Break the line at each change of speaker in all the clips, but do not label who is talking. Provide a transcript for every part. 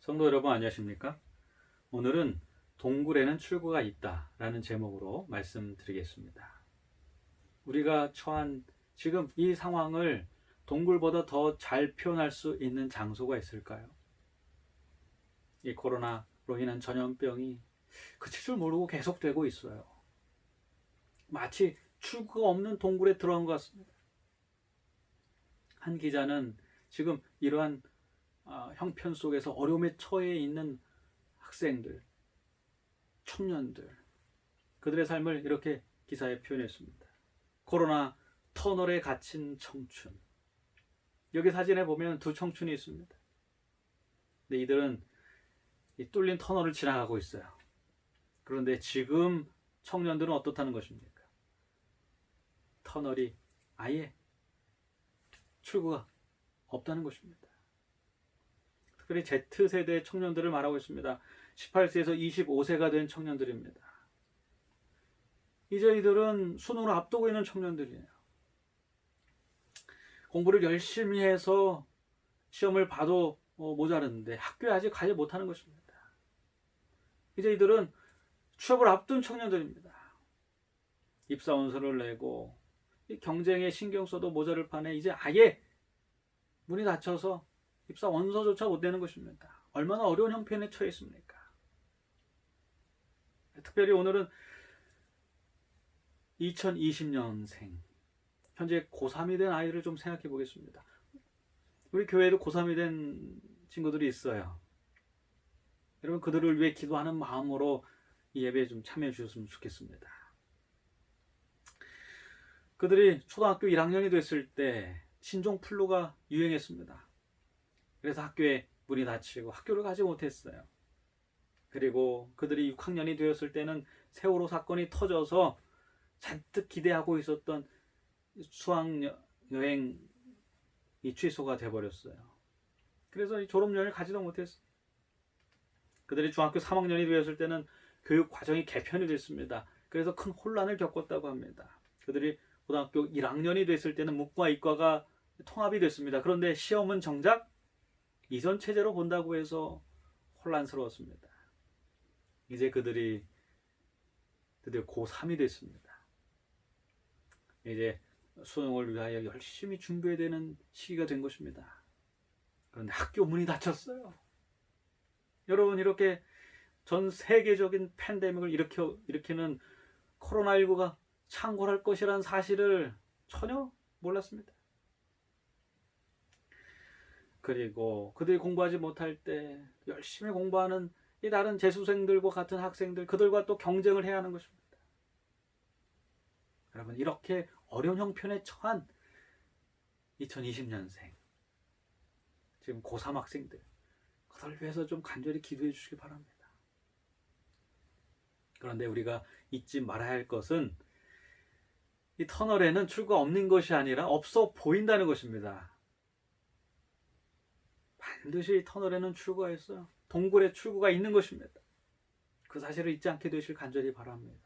성도 여러분 안녕하십니까? 오늘은 동굴에는 출구가 있다 라는 제목으로 말씀드리겠습니다. 우리가 처한 지금 이 상황을 동굴보다 더 잘 표현할 수 있는 장소가 있을까요? 이 코로나로 인한 전염병이 그칠 줄 모르고 계속되고 있어요. 마치 출구가 없는 동굴에 들어간 것 같습니다. 한 기자는 지금 이러한 형편 속에서 어려움에 처해 있는 학생들, 청년들, 그들의 삶을 이렇게 기사에 표현했습니다. 코로나 터널에 갇힌 청춘. 여기 사진에 보면 두 청춘이 있습니다. 근데 이들은 이 뚫린 터널을 지나가고 있어요. 그런데 지금 청년들은 어떻다는 것입니까? 터널이 아예 출구가 없다는 것입니다. 특별히 Z세대 청년들을 말하고 있습니다. 18세에서 25세가 된 청년들입니다. 이제 이들은 수능을 앞두고 있는 청년들이에요. 공부를 열심히 해서 시험을 봐도 모자랐는데 학교에 아직 가지 못하는 것입니다. 이제 이들은 취업을 앞둔 청년들입니다. 입사원서를 내고 경쟁에 신경 써도 모자랄 판에 이제 아예 문이 닫혀서 입사 원서조차 못 내는 것입니다. 얼마나 어려운 형편에 처해 있습니까? 특별히 오늘은 2020년생 현재 고3이 된 아이를 좀 생각해 보겠습니다. 우리 교회에도 고3이 된 친구들이 있어요. 여러분 그들을 위해 기도하는 마음으로 이 예배에 좀 참여해 주셨으면 좋겠습니다. 그들이 초등학교 1학년이 됐을 때 신종플루가 유행했습니다. 그래서 학교에 문이 닫히고 학교를 가지 못했어요. 그리고 그들이 6학년이 되었을 때는 세월호 사건이 터져서 잔뜩 기대하고 있었던 수학여행이 취소가 돼버렸어요. 그래서 이 졸업여행을 가지도 못했어요. 그들이 중학교 3학년이 되었을 때는 교육 과정이 개편이 됐습니다. 그래서 큰 혼란을 겪었다고 합니다. 그들이 고등학교 1학년이 됐을 때는 문과 이과가 통합이 됐습니다. 그런데 시험은 정작 이전 체제로 본다고 해서 혼란스러웠습니다. 이제 그들이 드디어 고3이 됐습니다. 이제 수능을 위하여 열심히 준비해야 되는 시기가 된 것입니다. 그런데 학교 문이 닫혔어요. 여러분 이렇게 전 세계적인 팬데믹을 일으키는 코로나19가 창궐할 것이라는 사실을 전혀 몰랐습니다. 그리고 그들이 공부하지 못할 때 열심히 공부하는 이 다른 재수생들과 같은 학생들, 그들과 또 경쟁을 해야 하는 것입니다. 여러분 이렇게 어려운 형편에 처한 2020년생 지금 고3 학생들, 그들을 위해서 좀 간절히 기도해 주시기 바랍니다. 그런데 우리가 잊지 말아야 할 것은 이 터널에는 출구가 없는 것이 아니라 없어 보인다는 것입니다. 반드시 터널에는 출구가 있어요. 동굴에 출구가 있는 것입니다. 그 사실을 잊지 않게 되시길 간절히 바랍니다.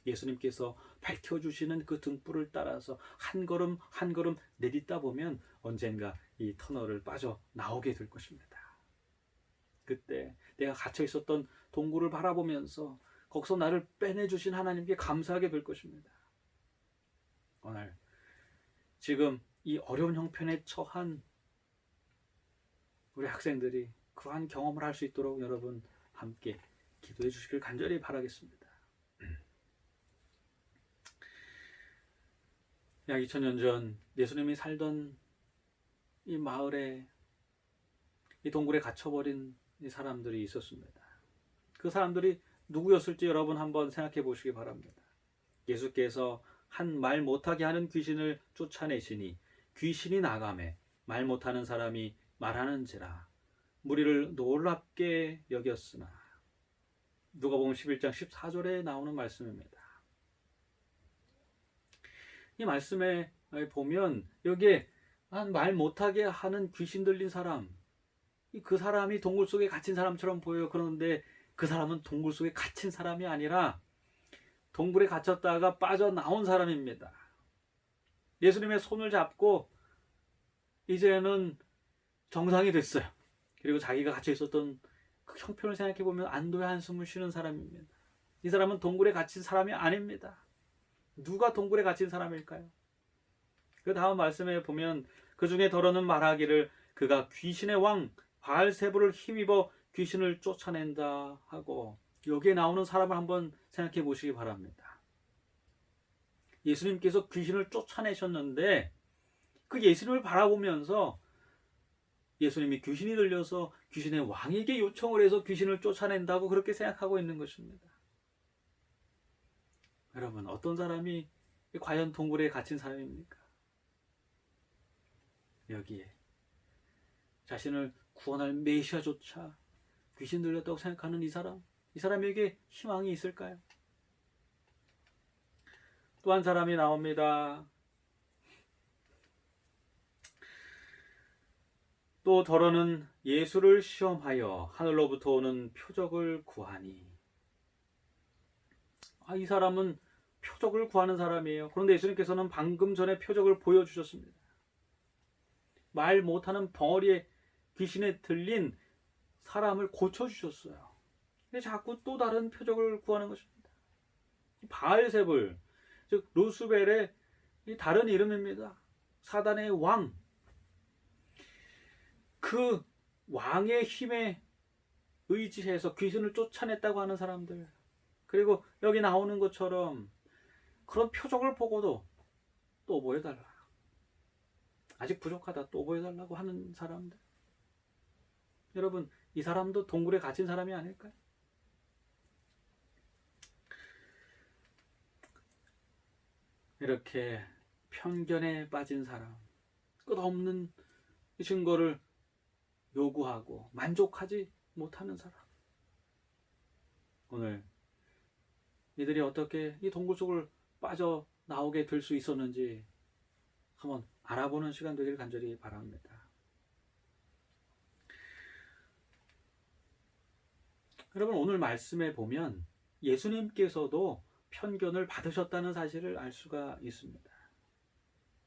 예수님께서 밝혀주시는 그 등불을 따라서 한 걸음 한 걸음 내딛다 보면 언젠가 이 터널을 빠져나오게 될 것입니다. 그때 내가 갇혀 있었던 동굴을 바라보면서 거기서 나를 빼내주신 하나님께 감사하게 될 것입니다. 오늘 지금 이 어려운 형편에 처한 우리 학생들이 그러한 경험을 할 수 있도록 여러분 함께 기도해 주시길 간절히 바라겠습니다. 약 2000년 전 예수님이 살던 이 마을에 이 동굴에 갇혀버린 이 사람들이 있었습니다. 그 사람들이 누구였을지 여러분 한번 생각해 보시기 바랍니다. 예수께서 한 말 못하게 하는 귀신을 쫓아내시니 귀신이 나가매 말 못하는 사람이 말하는지라 무리를 놀랍게 여겼으나. 누가복음 11장 14절에 나오는 말씀입니다. 이 말씀에 보면 여기에 한 말 못하게 하는 귀신 들린 사람, 그 사람이 동굴 속에 갇힌 사람처럼 보여요. 그런데 그 사람은 동굴 속에 갇힌 사람이 아니라 동굴에 갇혔다가 빠져나온 사람입니다. 예수님의 손을 잡고 이제는 정상이 됐어요. 그리고 자기가 갇혀 있었던 그 형편을 생각해 보면 안도의 한숨을 쉬는 사람입니다. 이 사람은 동굴에 갇힌 사람이 아닙니다. 누가 동굴에 갇힌 사람일까요? 그 다음 말씀에 보면 그 중에 더러는 말하기를 그가 귀신의 왕 바알세불을 힘입어 귀신을 쫓아낸다 하고, 여기에 나오는 사람을 한번 생각해 보시기 바랍니다. 예수님께서 귀신을 쫓아내셨는데 그 예수님을 바라보면서 예수님이 귀신이 들려서 귀신의 왕에게 요청을 해서 귀신을 쫓아낸다고 그렇게 생각하고 있는 것입니다. 여러분, 어떤 사람이 과연 동굴에 갇힌 사람입니까? 여기에 자신을 구원할 메시아조차 귀신 들렸다고 생각하는 이 사람에게 희망이 있을까요? 또 한 사람이 나옵니다. 또 더러는 예수를 시험하여 하늘로부터 오는 표적을 구하니. 이 사람은 표적을 구하는 사람이에요. 그런데 예수님께서는 방금 전에 표적을 보여주셨습니다. 말 못하는 벙어리에 귀신에 들린 사람을 고쳐주셨어요. 근데 자꾸 또 다른 표적을 구하는 것입니다. 바알세불, 즉 루스벨의 다른 이름입니다. 사단의 왕. 그 왕의 힘에 의지해서 귀신을 쫓아냈다고 하는 사람들, 그리고 여기 나오는 것처럼 그런 표적을 보고도 또 보여달라, 아직 부족하다, 또 보여달라고 하는 사람들. 여러분, 이 사람도 동굴에 갇힌 사람이 아닐까요? 이렇게 편견에 빠진 사람, 끝없는 증거를 요구하고 만족하지 못하는 사람, 오늘 이들이 어떻게 이 동굴 속을 빠져나오게 될 수 있었는지 한번 알아보는 시간 되길 간절히 바랍니다. 여러분, 오늘 말씀에 보면 예수님께서도 편견을 받으셨다는 사실을 알 수가 있습니다.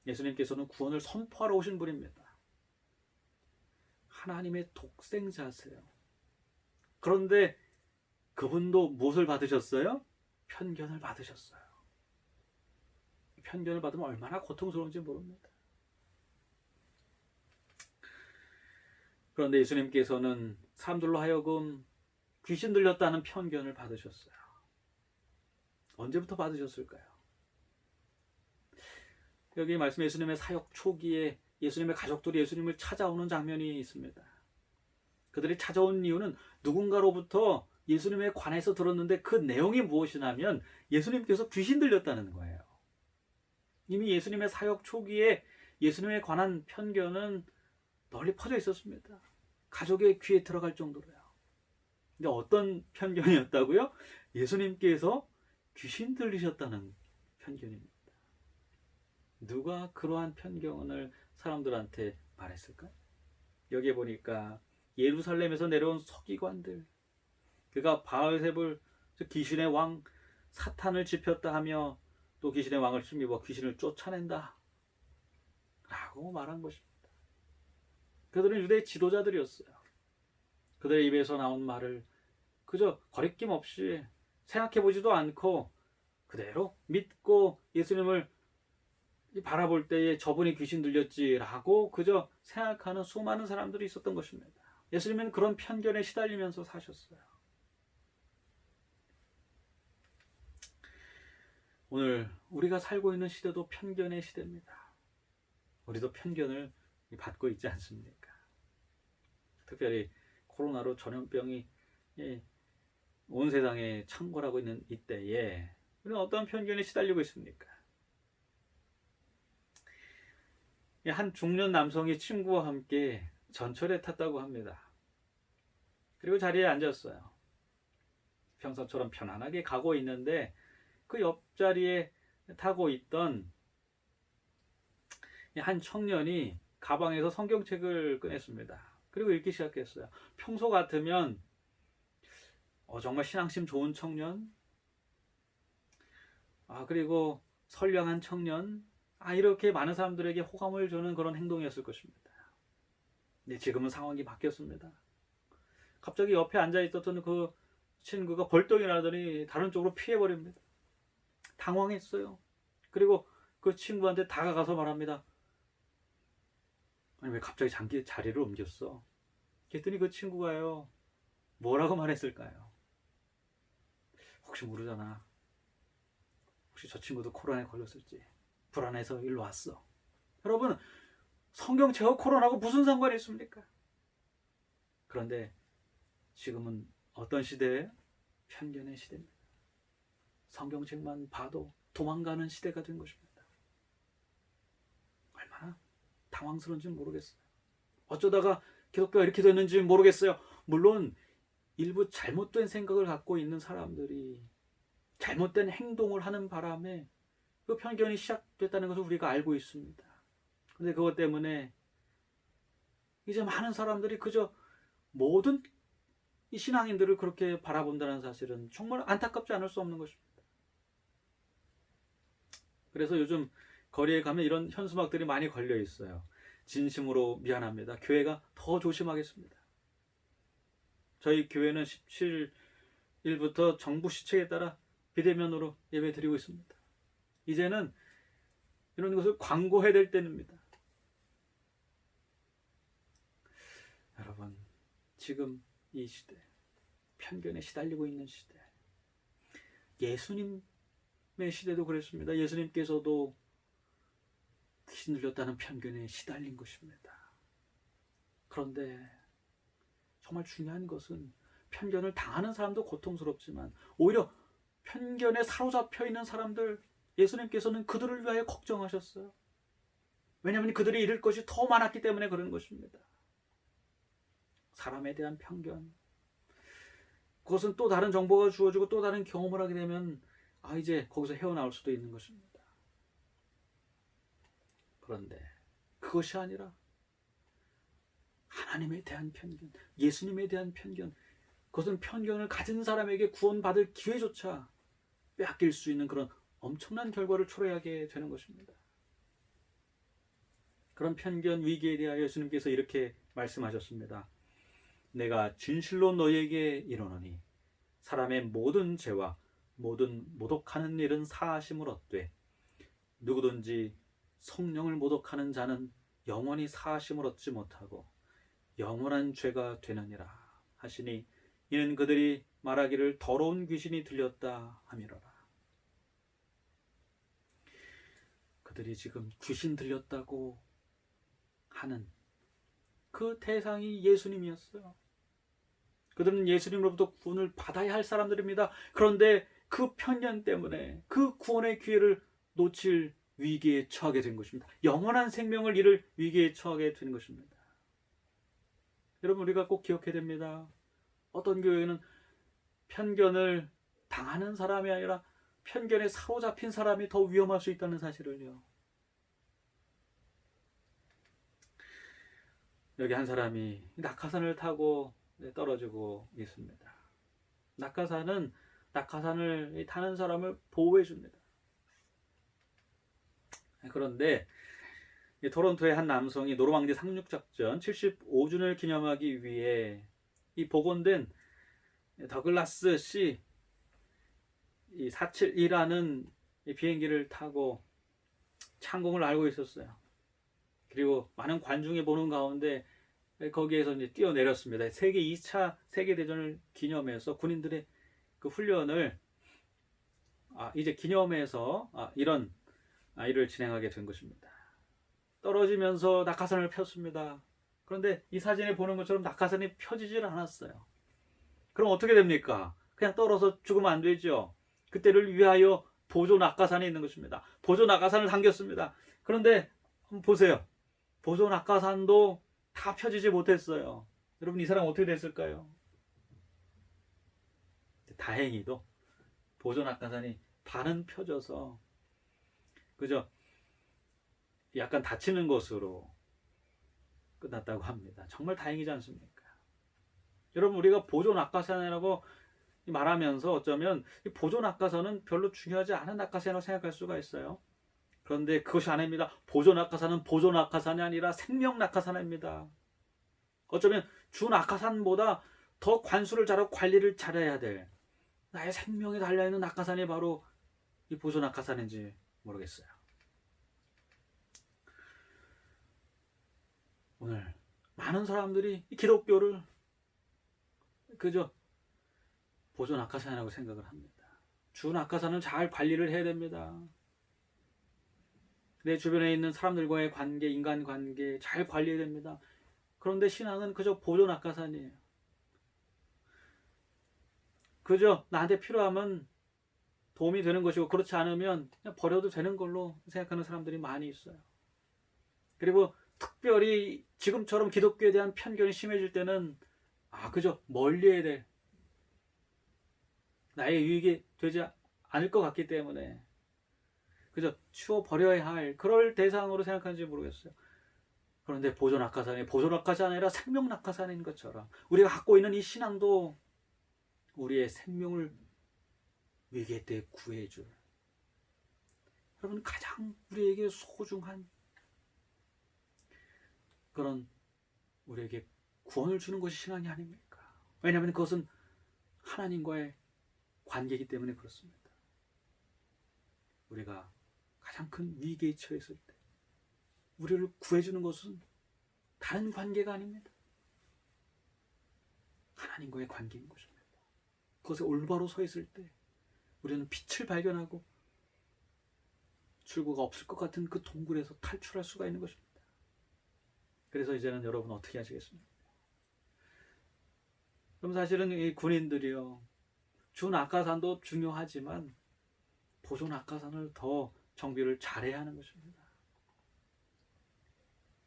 예수님께서는 구원을 선포하러 오신 분입니다. 하나님의 독생자세요. 그런데 그분도 무엇을 받으셨어요? 편견을 받으셨어요. 편견을 받으면 얼마나 고통스러운지 모릅니다. 그런데 예수님께서는 사람들로 하여금 귀신 들렸다는 편견을 받으셨어요. 언제부터 받으셨을까요? 여기 말씀, 예수님의 사역 초기에 예수님의 가족들이 예수님을 찾아오는 장면이 있습니다. 그들이 찾아온 이유는 누군가로부터 예수님에 관해서 들었는데 그 내용이 무엇이냐면 예수님께서 귀신 들렸다는 거예요. 이미 예수님의 사역 초기에 예수님에 관한 편견은 널리 퍼져 있었습니다. 가족의 귀에 들어갈 정도로요. 근데 어떤 편견이었다고요? 예수님께서 귀신 들리셨다는 편견입니다. 누가 그러한 편견을 사람들한테 말했을까요? 여기에 보니까 예루살렘에서 내려온 서기관들, 그가 바알세불, 귀신의 왕 사탄을 지폈다 하며 또 귀신의 왕을 힘입어 귀신을 쫓아낸다 라고 말한 것입니다. 그들은 유대의 지도자들이었어요. 그들의 입에서 나온 말을 그저 거리낌 없이 생각해보지도 않고 그대로 믿고 예수님을 바라볼 때에 저분이 귀신 들렸지라고 그저 생각하는 수많은 사람들이 있었던 것입니다. 예수님은 그런 편견에 시달리면서 사셨어요. 오늘 우리가 살고 있는 시대도 편견의 시대입니다. 우리도 편견을 받고 있지 않습니까? 특별히 코로나로 전염병이 온 세상에 창궐하고 있는 이때에 우리는 어떤 편견에 시달리고 있습니까? 한 중년 남성이 친구와 함께 전철에 탔다고 합니다. 그리고 자리에 앉았어요. 평소처럼 편안하게 가고 있는데 그 옆자리에 타고 있던 한 청년이 가방에서 성경책을 꺼냈습니다. 그리고 읽기 시작했어요. 평소 같으면 정말 신앙심 좋은 청년, 그리고 선량한 청년, 이렇게 많은 사람들에게 호감을 주는 그런 행동이었을 것입니다. 근데 지금은 상황이 바뀌었습니다. 갑자기 옆에 앉아 있었던 그 친구가 벌떡 일어나더니 다른 쪽으로 피해버립니다. 당황했어요. 그리고 그 친구한테 다가가서 말합니다. 아니 왜 갑자기 자리를 옮겼어? 그랬더니 그 친구가요, 뭐라고 말했을까요? 혹시 모르잖아. 혹시 저 친구도 코로나에 걸렸을지 불안해서 일로 왔어. 여러분, 성경책하고 코로나하고 무슨 상관이 있습니까? 그런데 지금은 어떤 시대예요? 편견의 시대입니다. 성경책만 봐도 도망가는 시대가 된 것입니다. 얼마나 당황스러운지는 모르겠어요. 어쩌다가 기독교가 이렇게 됐는지 모르겠어요. 물론 일부 잘못된 생각을 갖고 있는 사람들이 잘못된 행동을 하는 바람에 그 편견이 시작됐다는 것을 우리가 알고 있습니다. 그런데 그것 때문에 이제 많은 사람들이 그저 모든 이 신앙인들을 그렇게 바라본다는 사실은 정말 안타깝지 않을 수 없는 것입니다. 그래서 요즘 거리에 가면 이런 현수막들이 많이 걸려 있어요. 진심으로 미안합니다. 교회가 더 조심하겠습니다. 저희 교회는 17일부터 정부 시책에 따라 비대면으로 예배 드리고 있습니다. 이제는 이런 것을 광고해야 될 때입니다. 여러분, 지금 이 시대, 편견에 시달리고 있는 시대, 예수님의 시대도 그랬습니다. 예수님께서도 귀신 들렸다는 편견에 시달린 것입니다. 그런데 정말 중요한 것은 편견을 당하는 사람도 고통스럽지만 오히려 편견에 사로잡혀 있는 사람들, 예수님께서는 그들을 위하여 걱정하셨어요. 왜냐하면 그들이 잃을 것이 더 많았기 때문에 그런 것입니다. 사람에 대한 편견, 그것은 또 다른 정보가 주어지고 또 다른 경험을 하게 되면 이제 거기서 헤어나올 수도 있는 것입니다. 그런데 그것이 아니라 하나님에 대한 편견, 예수님에 대한 편견, 그것은 편견을 가진 사람에게 구원받을 기회조차 빼앗길 수 있는 그런 엄청난 결과를 초래하게 되는 것입니다. 그런 편견 위기에 대하여 예수님께서 이렇게 말씀하셨습니다. 내가 진실로 너희에게 이르노니 사람의 모든 죄와 모든 모독하는 일은 사하심을 얻되 누구든지 성령을 모독하는 자는 영원히 사하심을 얻지 못하고 영원한 죄가 되느니라 하시니 이는 그들이 말하기를 더러운 귀신이 들렸다 함이로라. 그들이 지금 귀신 들렸다고 하는 그 대상이 예수님이었어요. 그들은 예수님으로부터 구원을 받아야 할 사람들입니다. 그런데 그 편견 때문에 그 구원의 기회를 놓칠 위기에 처하게 된 것입니다. 영원한 생명을 잃을 위기에 처하게 된 것입니다. 여러분, 우리가 꼭 기억해야 됩니다. 어떤 교회는 편견을 당하는 사람이 아니라 편견에 사로잡힌 사람이 더 위험할 수 있다는 사실을요. 여기 한 사람이 낙하산을 타고 떨어지고 있습니다. 낙하산을 타는 사람을 보호해 줍니다. 그런데 토론토의 한 남성이 노르망디 상륙작전 75주년을 기념하기 위해 이 복원된 더글라스 C 471라는 비행기를 타고 창공을 날고 있었어요. 그리고 많은 관중이 보는 가운데 거기에서 이제 뛰어내렸습니다. 세계 2차 세계대전을 기념해서 군인들의 그 훈련을 이제 기념해서 이런 일을 진행하게 된 것입니다. 떨어지면서 낙하산을 폈습니다. 그런데 이 사진에 보는 것처럼 낙하산이 펴지질 않았어요. 그럼 어떻게 됩니까? 그냥 떨어져 죽으면 안 되죠. 그때를 위하여 보조 낙하산이 있는 것입니다. 보조 낙하산을 당겼습니다. 그런데 한번 보세요. 보조 낙하산도 다 펴지지 못했어요. 여러분, 이 사람 어떻게 됐을까요? 다행히도 보조 낙하산이 반은 펴져서 그저 약간 다치는 것으로 끝났다고 합니다. 정말 다행이지 않습니까? 여러분, 우리가 보조 낙하산이라고 말하면서 어쩌면 이 보조 낙하산은 별로 중요하지 않은 낙하산이라고 생각할 수가 있어요. 그런데 그것이 아닙니다. 보조 낙하산은 보조 낙하산이 아니라 생명 낙하산입니다. 어쩌면 주 낙하산보다 더 관수를 잘하고 관리를 잘해야 될 나의 생명이 달려있는 낙하산이 바로 이 보조 낙하산인지 모르겠어요. 오늘 많은 사람들이 이 기독교를 그저 보조 낙하산이라고 생각을 합니다. 주 낙하산은 잘 관리를 해야 됩니다. 내 주변에 있는 사람들과의 관계, 인간관계 잘 관리해야 됩니다. 그런데 신앙은 그저 보조 낙하산이에요. 그저 나한테 필요하면 도움이 되는 것이고 그렇지 않으면 그냥 버려도 되는 걸로 생각하는 사람들이 많이 있어요. 그리고 특별히 지금처럼 기독교에 대한 편견이 심해질 때는 그저 멀리해야 될 나의 유익이 되지 않을 것 같기 때문에 그저 치워버려야 할 그럴 대상으로 생각하는지 모르겠어요. 그런데 보조 낙하산이 보조 낙하산이 아니라 생명 낙하산인 것처럼 우리가 갖고 있는 이 신앙도 우리의 생명을 위기 때 구해줄 여러분 가장 우리에게 소중한 그런 우리에게 구원을 주는 것이 신앙이 아닙니까? 왜냐하면 그것은 하나님과의 관계이기 때문에 그렇습니다. 우리가 가장 큰 위기에 처했을 때 우리를 구해주는 것은 다른 관계가 아닙니다. 하나님과의 관계인 것입니다. 그것에 올바로 서 있을 때 우리는 빛을 발견하고 출구가 없을 것 같은 그 동굴에서 탈출할 수가 있는 것입니다. 그래서 이제는 여러분 어떻게 하시겠습니까? 그럼 사실은 이 군인들이요, 주 낙하산도 중요하지만 보조 낙하산을 더 정비를 잘해야 하는 것입니다.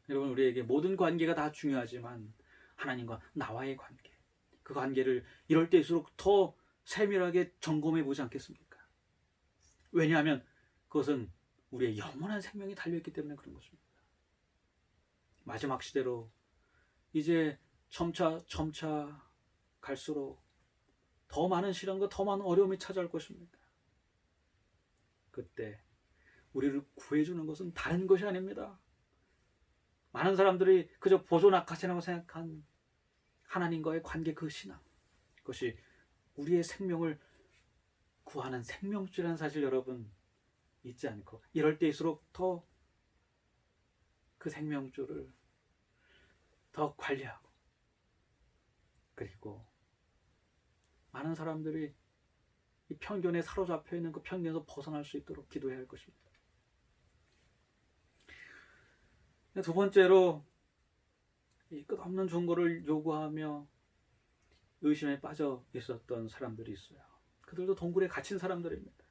여러분 우리에게 모든 관계가 다 중요하지만 하나님과 나와의 관계, 그 관계를 이럴 때일수록 더 세밀하게 점검해 보지 않겠습니까? 왜냐하면 그것은 우리의 영원한 생명이 달려있기 때문에 그런 것입니다. 마지막 시대로 이제 점차 갈수록 더 많은 시련과 더 많은 어려움이 찾아올 것입니다. 그때 우리를 구해주는 것은 다른 것이 아닙니다. 많은 사람들이 그저 보조 낙하산이라고 생각한 하나님과의 관계 그 신앙, 그것이 우리의 생명을 구하는 생명줄이라는 사실 여러분 잊지 않고 이럴 때일수록 더 그 생명줄을 더 관리하고 그리고 많은 사람들이 이 편견에 사로잡혀 있는 그 편견에서 벗어날 수 있도록 기도해야 할 것입니다. 두 번째로 이 끝없는 증거를 요구하며 의심에 빠져 있었던 사람들이 있어요. 그들도 동굴에 갇힌 사람들입니다.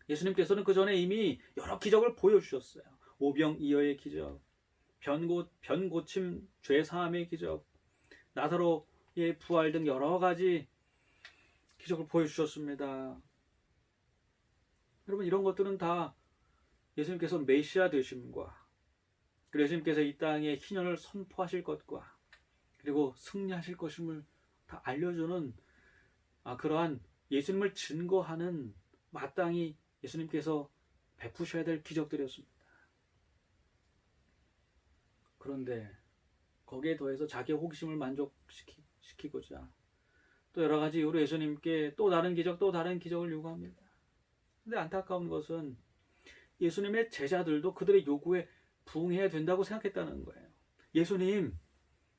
예수님께서는 그 전에 이미 여러 기적을 보여주셨어요. 오병이어의 기적, 변고침 죄사함의 기적, 나사로의 부활 등 여러 가지 기적을 보여주셨습니다. 여러분 이런 것들은 다 예수님께서 메시아 되심과 그리고 예수님께서 이 땅에 희년을 선포하실 것과 그리고 승리하실 것임을 다 알려주는 그러한 예수님을 증거하는 마땅히 예수님께서 베푸셔야 될 기적들이었습니다. 그런데 거기에 더해서 자기의 호기심을 만족시키고자 또 여러 가지 이유로 예수님께 또 다른 기적을 요구합니다. 근데 안타까운 것은 예수님의 제자들도 그들의 요구에 부응해야 된다고 생각했다는 거예요. 예수님,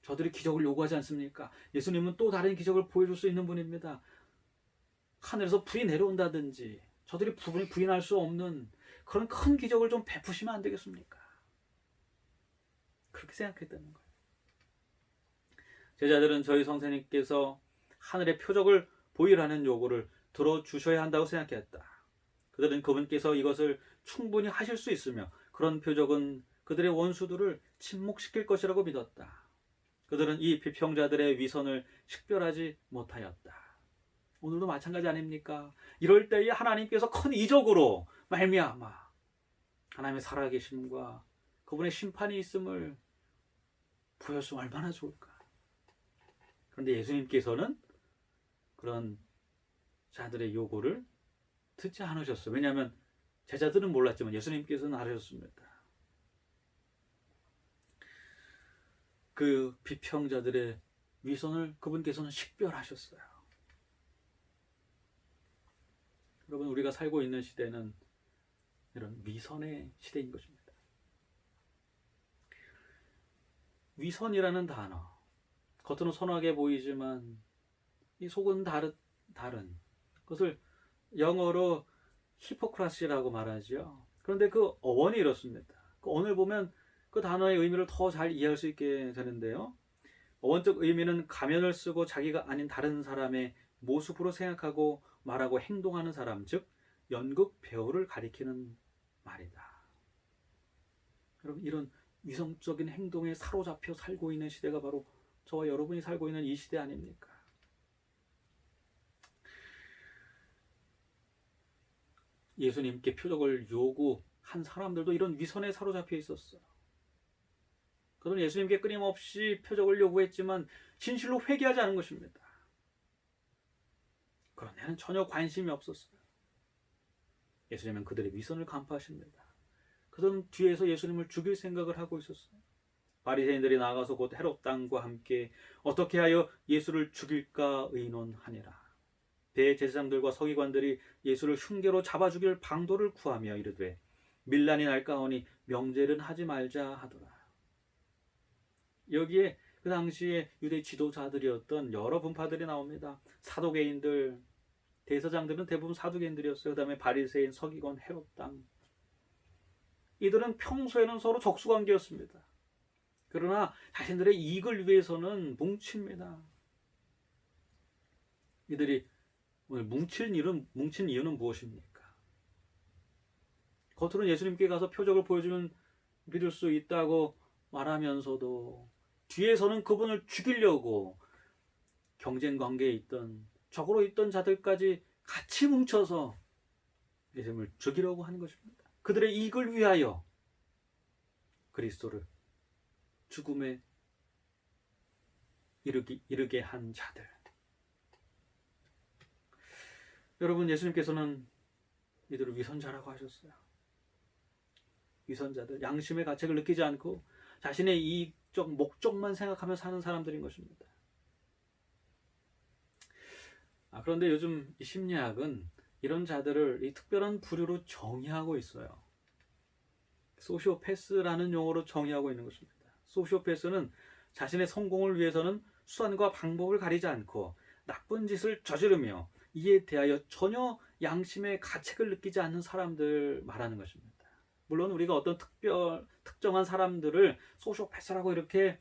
저들이 기적을 요구하지 않습니까? 예수님은 또 다른 기적을 보여줄 수 있는 분입니다. 하늘에서 불이 내려온다든지 저들이 부인할 수 없는 그런 큰 기적을 좀 베푸시면 안 되겠습니까? 그렇게 생각했다는 거예요. 제자들은 저희 선생님께서 하늘의 표적을 보이라는 요구를 들어주셔야 한다고 생각했다. 그들은 그분께서 이것을 충분히 하실 수 있으며 그런 표적은 그들의 원수들을 침묵시킬 것이라고 믿었다. 그들은 이 비평자들의 위선을 식별하지 못하였다. 오늘도 마찬가지 아닙니까? 이럴 때에 하나님께서 큰 이적으로 말미암아 하나님의 살아계심과 그분의 심판이 있음을 보였으면 얼마나 좋을까. 그런데 예수님께서는 그런 자들의 요구를 듣지 않으셨어요. 왜냐하면 제자들은 몰랐지만 예수님께서는 알으셨습니다. 그 비평자들의 위선을 그분께서는 식별하셨어요. 여러분, 우리가 살고 있는 시대는 이런 위선의 시대인 것입니다. 위선이라는 단어, 겉으로 선하게 보이지만 이 속은 다른 그것을 영어로 히포크라시라고 말하죠. 그런데 그 어원이 이렇습니다. 그 어원을 보면 그 단어의 의미를 더 잘 이해할 수 있게 되는데요. 어원적 의미는 가면을 쓰고 자기가 아닌 다른 사람의 모습으로 생각하고 말하고 행동하는 사람, 즉 연극 배우를 가리키는 말이다. 여러분, 이런 위성적인 행동에 사로잡혀 살고 있는 시대가 바로 저와 여러분이 살고 있는 이 시대 아닙니까? 예수님께 표적을 요구한 사람들도 이런 위선에 사로잡혀 있었어요. 그들은 예수님께 끊임없이 표적을 요구했지만 진실로 회개하지 않은 것입니다. 그런 데는 전혀 관심이 없었어요. 예수님은 그들의 위선을 간파하십니다. 그들은 뒤에서 예수님을 죽일 생각을 하고 있었어요. 바리새인들이 나가서 곧 헤롯 왕과 함께 어떻게 하여 예수를 죽일까 의논하니라. 대제사장들과 서기관들이 예수를 흉계로 잡아 죽일 방도를 구하며 이르되 밀란이 날까오니 명제는 하지 말자 하더라. 여기에 그 당시에 유대 지도자들이었던 여러 분파들이 나옵니다. 사두개인들, 대제사장들은 대부분 사두개인들이었어요. 그 다음에 바리새인, 서기관, 헤롯 왕. 이들은 평소에는 서로 적수관계였습니다. 그러나 자신들의 이익을 위해서는 뭉칩니다. 이들이 오늘 뭉친 이유는 무엇입니까? 겉으로는 예수님께 가서 표적을 보여주면 믿을 수 있다고 말하면서도 뒤에서는 그분을 죽이려고 경쟁 관계에 있던 적으로 있던 자들까지 같이 뭉쳐서 예수님을 죽이려고 하는 것입니다. 그들의 이익을 위하여 그리스도를 죽음에 이르게 한 자들. 여러분, 예수님께서는 이들을 위선자라고 하셨어요. 위선자들, 양심의 가책을 느끼지 않고 자신의 이익적 목적만 생각하며 사는 사람들인 것입니다. 그런데 요즘 이 심리학은 이런 자들을 이 특별한 부류로 정의하고 있어요. 소시오패스라는 용어로 정의하고 있는 것입니다. 소시오패스는 자신의 성공을 위해서는 수단과 방법을 가리지 않고 나쁜 짓을 저지르며 이에 대하여 전혀 양심의 가책을 느끼지 않는 사람들 말하는 것입니다. 물론 우리가 어떤 특정한 사람들을 소시오패스라고 이렇게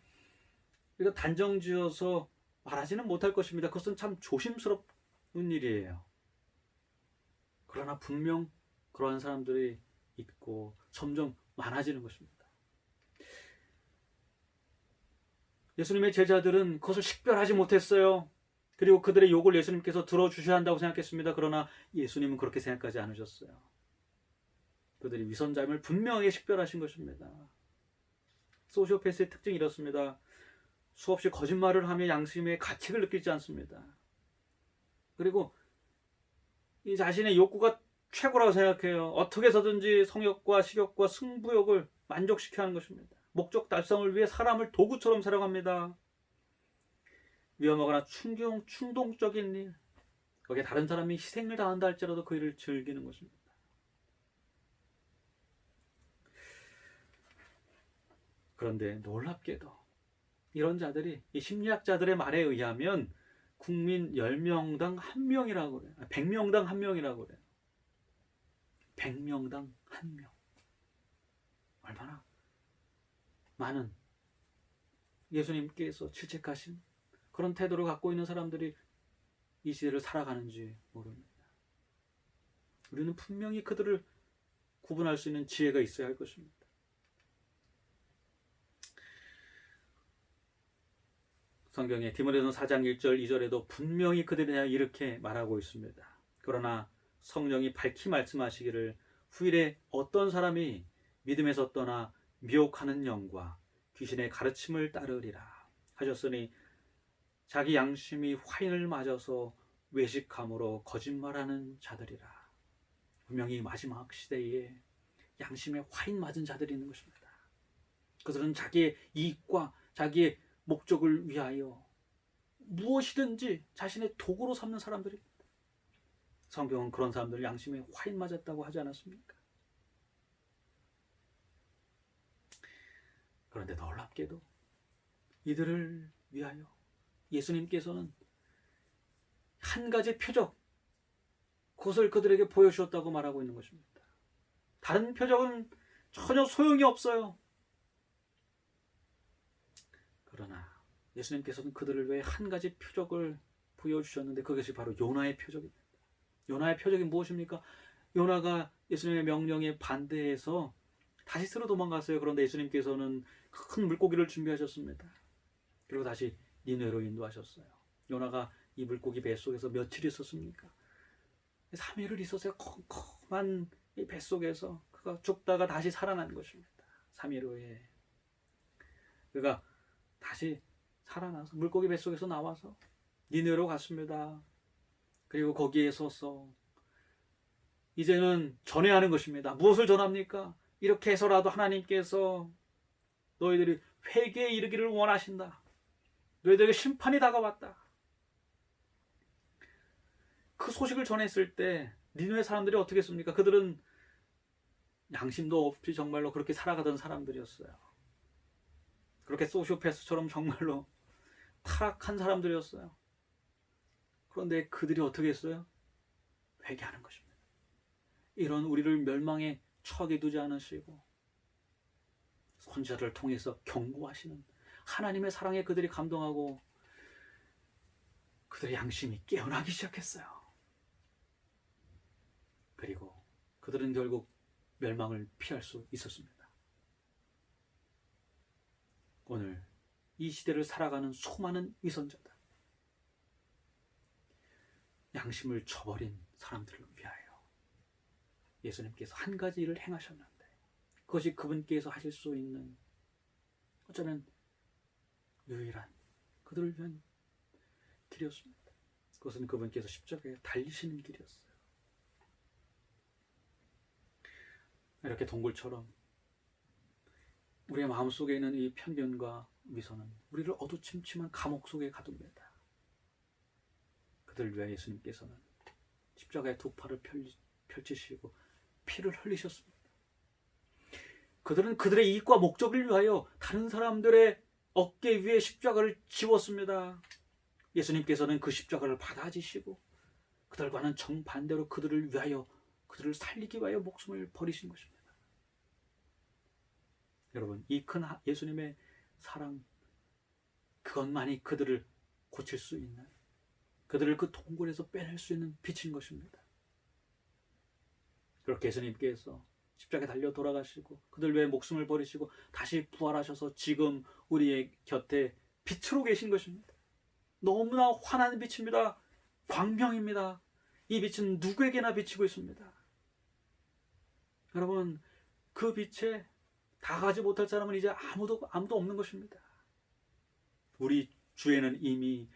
단정지어서 말하지는 못할 것입니다. 그것은 참 조심스러운 일이에요. 그러나 분명 그러한 사람들이 있고 점점 많아지는 것입니다. 예수님의 제자들은 그것을 식별하지 못했어요. 그리고 그들의 욕을 예수님께서 들어주셔야 한다고 생각했습니다. 그러나 예수님은 그렇게 생각하지 않으셨어요. 그들이 위선자임을 분명하게 식별하신 것입니다. 소시오패스의 특징이 이렇습니다. 수없이 거짓말을 하며 양심의 가책을 느끼지 않습니다. 그리고 이 자신의 욕구가 최고라고 생각해요. 어떻게 해서든지 성욕과 식욕과 승부욕을 만족시켜야 하는 것입니다. 목적 달성을 위해 사람을 도구처럼 사랑합니다. 위험하거나 충동적인 일, 거기에 다른 사람이 희생을 당한다 할지라도 그 일을 즐기는 것입니다. 그런데 놀랍게도 이런 자들이 이 심리학자들의 말에 의하면 국민 10명당 1명이라고 그래요. 100명당 1명이라고 그래요. 100명당 1명. 얼마나 많은 예수님께서 질책하신 그런 태도를 갖고 있는 사람들이 이 시대를 살아가는지 모릅니다. 우리는 분명히 그들을 구분할 수 있는 지혜가 있어야 할 것입니다. 성경에 디모데전서 4장 1절 2절에도 분명히 그들에 대해 이렇게 말하고 있습니다. 그러나 성령이 밝히 말씀하시기를 후일에 어떤 사람이 믿음에서 떠나 미혹하는 영과 귀신의 가르침을 따르리라 하셨으니 자기 양심이 화인을 맞아서 외식함으로 거짓말하는 자들이라. 분명히 마지막 시대에 양심에 화인 맞은 자들이 있는 것입니다. 그들은 자기의 이익과 자기의 목적을 위하여 무엇이든지 자신의 도구로 삼는 사람들이, 성경은 그런 사람들 양심에 화인 맞았다고 하지 않았습니까? 그런데 놀랍게도 이들을 위하여 예수님께서는 한 가지 표적, 그것을 그들에게 보여주었다고 말하고 있는 것입니다. 다른 표적은 전혀 소용이 없어요. 그러나 예수님께서는 그들을 위해 한 가지 표적을 보여주셨는데 그것이 바로 요나의 표적입니다. 요나의 표적이 무엇입니까? 요나가 예수님의 명령에 반대해서 다시스로 도망갔어요. 그런데 예수님께서는 큰 물고기를 준비하셨습니다. 그리고 다시 니느웨로 인도하셨어요. 요나가 이 물고기 뱃속에서 며칠 있었습니까? 3일을 있었어요. 컴컴한 이 뱃속에서 그가 죽다가 다시 살아난 것입니다. 3일 후에 그가 다시 살아나서 물고기 뱃속에서 나와서 니느웨로 갔습니다. 그리고 거기에 서서 이제는 전해야 하는 것입니다. 무엇을 전합니까? 이렇게 해서라도 하나님께서 너희들이 회개에 이르기를 원하신다. 너희들에게 심판이 다가왔다. 그 소식을 전했을 때 니느웨 사람들이 어떻게 했습니까? 그들은 양심도 없이 정말로 그렇게 살아가던 사람들이었어요. 그렇게 소시오패스처럼 정말로 타락한 사람들이었어요. 그런데 그들이 어떻게 했어요? 회개하는 것입니다. 이런 우리를 멸망에 처하게 두지 않으시고 선지자를 통해서 경고하시는 하나님의 사랑에 그들이 감동하고 그들의 양심이 깨어나기 시작했어요. 그리고 그들은 결국 멸망을 피할 수 있었습니다. 오늘 이 시대를 살아가는 수많은 위선자들, 양심을 저버린 사람들을 위하여 예수님께서 한 가지 일을 행하셨는데 그것이 그분께서 하실 수 있는 어쩌면 유일한 그들을 위한 길이었습니다. 그것은 그분께서 십자가에 달리시는 길이었어요. 이렇게 동굴처럼 우리의 마음속에 있는 이 편견과 위선은 우리를 어두침침한 감옥 속에 가둡니다. 그들을 위해 예수님께서는 십자가의 두 팔을 펼치시고 피를 흘리셨습니다. 그들은 그들의 이익과 목적을 위하여 다른 사람들의 어깨 위에 십자가를 지웠습니다. 예수님께서는 그 십자가를 받아지시고 그들과는 정반대로 그들을 위하여, 그들을 살리기 위하여 목숨을 버리신 것입니다. 여러분, 이 큰 예수님의 사랑, 그것만이 그들을 고칠 수 있는, 그들을 그 동굴에서 빼낼 수 있는 빛인 것입니다. 그렇게 예수님께서 십자가에 달려 돌아가시고 그들 위해 목숨을 버리시고 다시 부활하셔서 지금 우리의 곁에 빛으로 계신 것입니다. 너무나 환한 빛입니다. 광명입니다. 이 빛은 누구에게나 비치고 있습니다. 여러분, 그 빛에 다가지 못할 사람은 이제 아무도 없는 것입니다. 우리 주에는 이미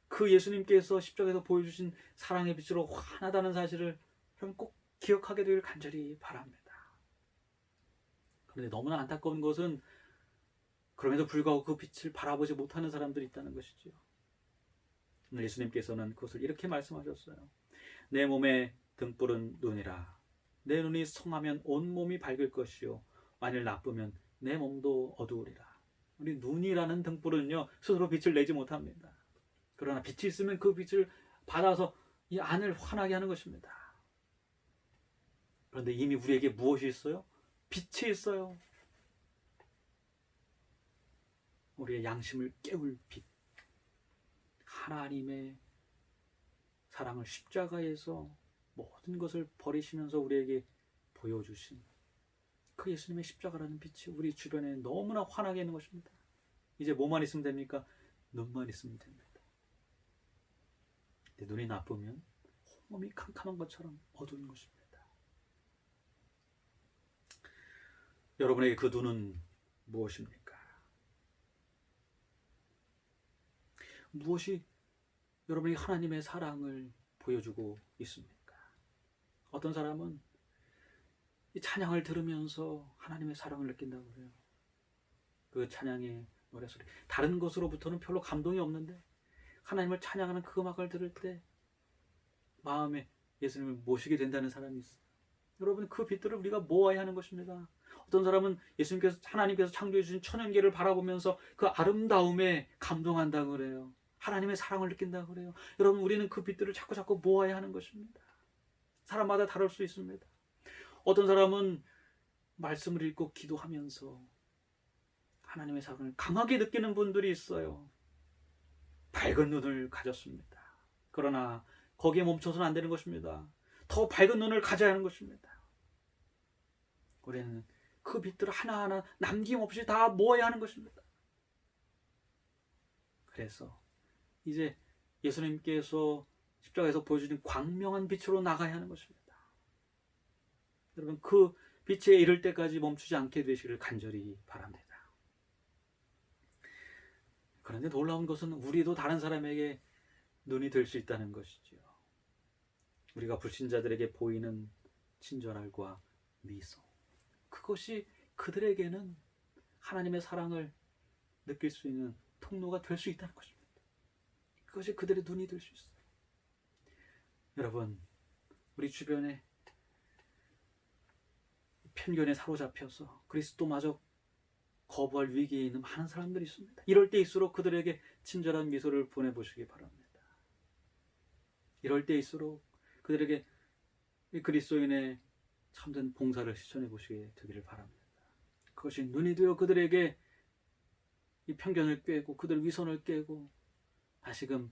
그 예수님께서 십자가에서 보여주신 사랑의 빛으로 환하다는 사실을 여러분 꼭 기억하게 되길 간절히 바랍니다. 그런데 너무나 안타까운 것은 그럼에도 불구하고 그 빛을 바라보지 못하는 사람들이 있다는 것이죠. 오늘 예수님께서는 그것을 이렇게 말씀하셨어요. 내 몸의 등불은 눈이라. 내 눈이 성하면 온 몸이 밝을 것이요 만일 나쁘면 내 몸도 어두우리라. 우리 눈이라는 등불은요 스스로 빛을 내지 못합니다. 그러나 빛이 있으면 그 빛을 받아서 이 안을 환하게 하는 것입니다. 그런데 이미 우리에게 무엇이 있어요? 빛이 있어요. 우리의 양심을 깨울 빛, 하나님의 사랑을 십자가에서 모든 것을 버리시면서 우리에게 보여주신 그 예수님의 십자가라는 빛이 우리 주변에 너무나 환하게 있는 것입니다. 이제 뭐만 있으면 됩니까? 눈만 있으면 됩니다. 근데 눈이 나쁘면 온몸이 캄캄한 것처럼 어두운 것입니다. 여러분에게 그 눈은 무엇입니까? 무엇이 여러분이 하나님의 사랑을 보여주고 있습니까? 어떤 사람은 이 찬양을 들으면서 하나님의 사랑을 느낀다고 그래요. 그 찬양의 노래소리, 다른 것으로부터는 별로 감동이 없는데 하나님을 찬양하는 그 음악을 들을 때 마음에 예수님을 모시게 된다는 사람이 있어요. 여러분, 그 빛들을 우리가 모아야 하는 것입니다. 어떤 사람은 하나님께서 창조해 주신 천연계를 바라보면서 그 아름다움에 감동한다고 그래요. 하나님의 사랑을 느낀다고 그래요. 여러분, 우리는 그 빛들을 자꾸 모아야 하는 것입니다. 사람마다 다를 수 있습니다. 어떤 사람은 말씀을 읽고 기도하면서 하나님의 사랑을 강하게 느끼는 분들이 있어요. 밝은 눈을 가졌습니다. 그러나 거기에 멈춰서는 안 되는 것입니다. 더 밝은 눈을 가져야 하는 것입니다. 우리는 그 빛들을 하나하나 남김없이 다 모아야 하는 것입니다. 그래서 이제 예수님께서 십자가에서 보여주신 광명한 빛으로 나가야 하는 것입니다. 여러분, 그 빛에 이를 때까지 멈추지 않게 되시기를 간절히 바랍니다. 그런데 놀라운 것은 우리도 다른 사람에게 눈이 될 수 있다는 것이죠. 우리가 불신자들에게 보이는 친절함과 미소, 그것이 그들에게는 하나님의 사랑을 느낄 수 있는 통로가 될 수 있다는 것입니다. 그것이 그들의 눈이 될 수 있어요. 여러분, 우리 주변에 편견에 사로잡혀서 그리스도마저 거부할 위기에 있는 많은 사람들이 있습니다. 이럴 때일수록 그들에게 친절한 미소를 보내보시기 바랍니다. 이럴 때일수록 그들에게 그리스도인의 참된 봉사를 실천해 보시게 되기를 바랍니다. 그것이 눈이 되어 그들에게 이 편견을 꿰고 그들 위선을 깨고 다시금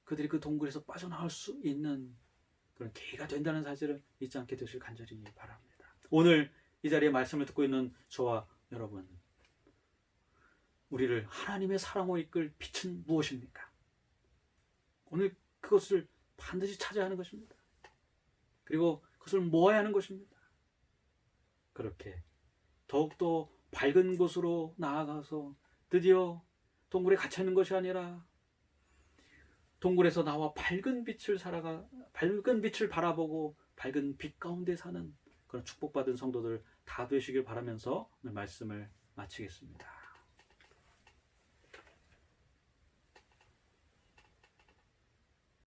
그들이 그 동굴에서 빠져나올 수 있는 그런 계기가 된다는 사실을 잊지 않게 되시길 간절히 바랍니다. 오늘 이 자리에 말씀을 듣고 있는 저와 여러분, 우리를 하나님의 사랑으로 이끌 빛은 무엇입니까? 오늘 그것을 반드시 찾아야 하는 것입니다. 그리고 그것을 모아야 하는 것입니다. 그렇게 더욱더 밝은 곳으로 나아가서 드디어 동굴에 갇혀있는 것이 아니라 동굴에서 나와 밝은 빛을 바라보고 밝은 빛 가운데 사는 그런 축복받은 성도들 다 되시길 바라면서 오늘 말씀을 마치겠습니다.